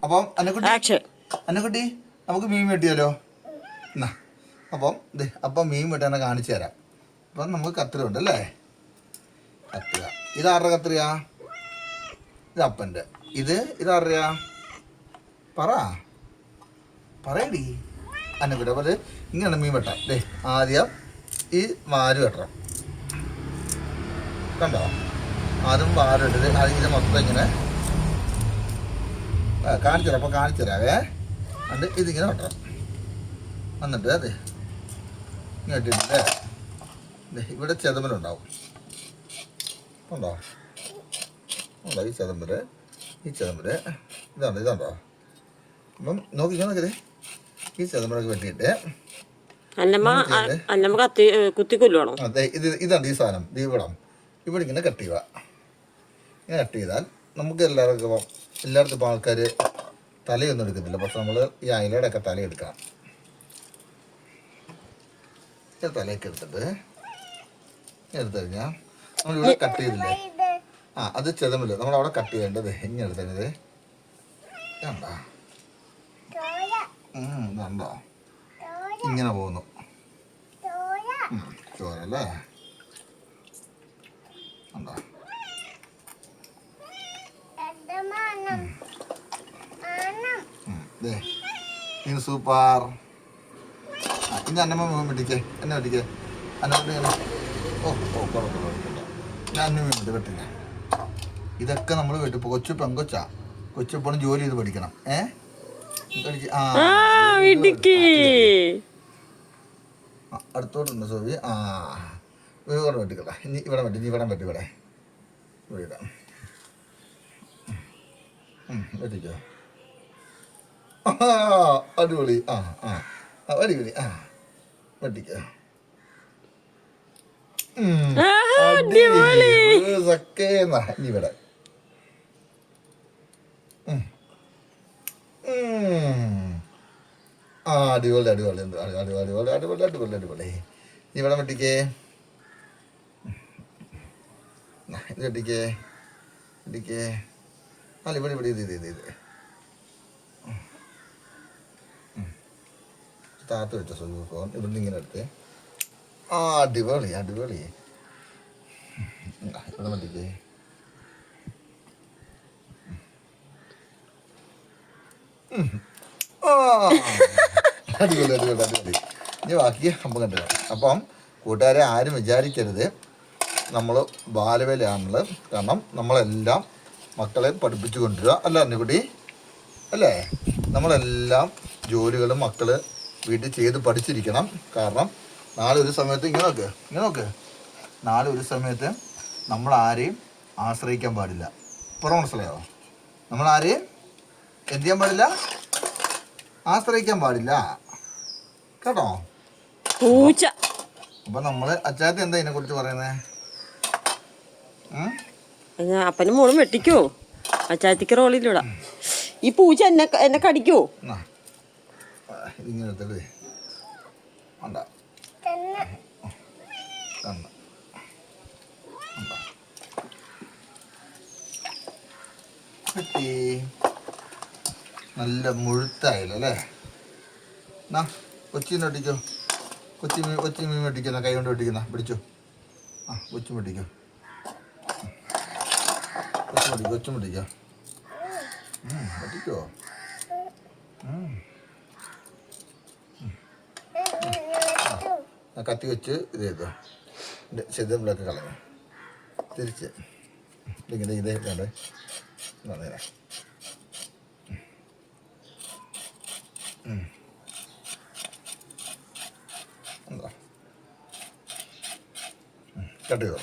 അപ്പം അന്നക്കുട്ടി നമുക്ക് മീൻ വെട്ടിയാലോ എന്നാ. അപ്പം മീൻ വെട്ടാൻ കാണിച്ചു തരാം. അപ്പം നമുക്ക് കത്രിക ഉണ്ടല്ലേ, കത്രിക. ഇതാരുടെ കത്രിക? ഇത് അപ്പൻ്റെ. ഇതാരുടെയാ? പറയടി അന്നക്കുട്ടി. അപ്പോൾ ഇങ്ങനെ മീൻ വെട്ടാം. ആദ്യം ഈ വാല് വെട്ടണം, കണ്ടോ? അതും വാലിട്ടത് അതിങ്ങനെ മൊത്തം ഇങ്ങനെ കാണിച്ചു തരാം. അപ്പോൾ കാണിച്ചു തരാവേ. അത് ഇതിങ്ങനെ വെട്ടണം. എന്നിട്ട് ഇങ്ങനെ ഇട്ടിട്ടില്ലേ, ഇവിടെ ചെതമ്പലുണ്ടാവും, ഉണ്ടോ? ഈ ചെതമ്പല് ഇതുണ്ടോ? അപ്പം നോക്കിക്കേ, ഈ ചെതമ്പലൊക്കെ വെട്ടിയിട്ട് അതെ ഇതാണ് ഈ സാധനം. ഇവിടെ ഇങ്ങനെ കട്ട് ചെയ്യുക. ഇങ്ങനെ കട്ട് ചെയ്താൽ നമുക്ക് എല്ലായിടത്തും ഇപ്പോൾ ആൾക്കാർ തലയൊന്നും എടുക്കത്തില്ല. പക്ഷെ നമ്മൾ ഈ അയിലയുടെയൊക്കെ തലയെടുക്കണം. തലയൊക്കെ എടുത്തിട്ട് കഴിഞ്ഞാൽ നമ്മളിവിടെ കട്ട് ചെയ്തില്ലേ, അത് ചെതമില്ല, നമ്മളവിടെ കട്ട് ചെയ്യേണ്ടത് ഇങ്ങനെ എടുത്തത് കണ്ടോ? കണ്ടോ? ഇങ്ങനെ പോകുന്നു ചോരല്ലേ, കണ്ടോ? ഇങ്ങനെ സൂപ്പർ. ഇനി അന്നമ്മ വെട്ടിക്കേ, എന്നെ വെട്ടിക്കേ. ഞാൻ അന്ന മീൻ വെട്ടില്ല. ഇതൊക്കെ നമ്മൾ വെട്ടിപ്പോ കൊച്ചു പെങ്കൊച്ചാ, കൊച്ചെപ്പോഴും ജോലി ചെയ്ത് പഠിക്കണം. അടുത്തോട്ടുണ്ട് സോവി. ഇവിടെ വെട്ടിക്കട്ടെ. ഇനി ഇവിടെ വെട്ടിവിടെ വെട്ടിക്കോ. അടിപൊളി. അടിപൊളി. വെട്ടിക്കോ. ഇനി ഇവിടെ അടിപൊളി അടിപൊളി അടിപൊളി അടിപൊളി അടിപൊളി അടിപൊളി. ഇവിടെ വെട്ടിക്കേ, ഇത് വെട്ടിക്കേ. അല്ല ഇവിടെ ഇത് താത്ത് വെച്ച ഫോൺ ഇവിടുന്ന് ഇങ്ങനെ എടുത്ത് അടിപൊളി അടിപൊളി. ഇവിടെ വെട്ടിക്കേ. അടിപൊളി അടിപൊളി അടിപൊളി. ഇനി ബാക്കി അപ്പം കണ്ടു. അപ്പം കൂട്ടുകാരെ ആരും വിചാരിക്കരുത് നമ്മൾ ബാലവേലയാണുള്ളത്. കാരണം നമ്മളെല്ലാം മക്കളെ പഠിപ്പിച്ചു കൊണ്ടുവരിക അല്ല അന്നുകുട്ടി, അല്ലേ? നമ്മളെല്ലാം ജോലികളും മക്കൾ വീട്ടിൽ ചെയ്ത് പഠിച്ചിരിക്കണം. കാരണം നാളെ ഒരു സമയത്ത് ഇങ്ങനെ നോക്ക് നാളെ ഒരു സമയത്ത് നമ്മളാരെയും ആശ്രയിക്കാൻ പാടില്ല. മനസ്സിലായോ? നമ്മളാരെയും എന്ത് ചെയ്യാൻ പാടില്ല? ആശ്രയിക്കാൻ പാടില്ല, കേട്ടോ? അപ്പൊ നമ്മള് അച്ചായത്തി എന്താ ഇതിനെ കുറിച്ച് പറയുന്നേ? അപ്പനും മോളും വെട്ടിക്കോ, അച്ചായത്തിക്ക് റോളിലൂടെ. ഈ പൂച്ച എന്നെ കടിക്കോ? ഇതിങ്ങനെ നല്ല മുഴുത്തായില്ലേ? കൊച്ചിന്ന് വെട്ടിക്കോ. കൊച്ചി മീൻ വെട്ടിക്കുന്ന കൈ കൊണ്ട് വെട്ടിക്കുന്ന പിടിച്ചോ. കൊച്ചും വെട്ടിക്കോ. കൊച്ചും വെട്ടിക്കോ. വെട്ടിക്കോ. കത്തി വെച്ച് ഇത് ചെയ്തോ. ചെതമ്പിലൊക്കെ കളഞ്ഞു തിരിച്ച് ഇങ്ങനെ ഇതേ വേണ്ടേ. എന്താ കട്ട് ചെയ്തോ.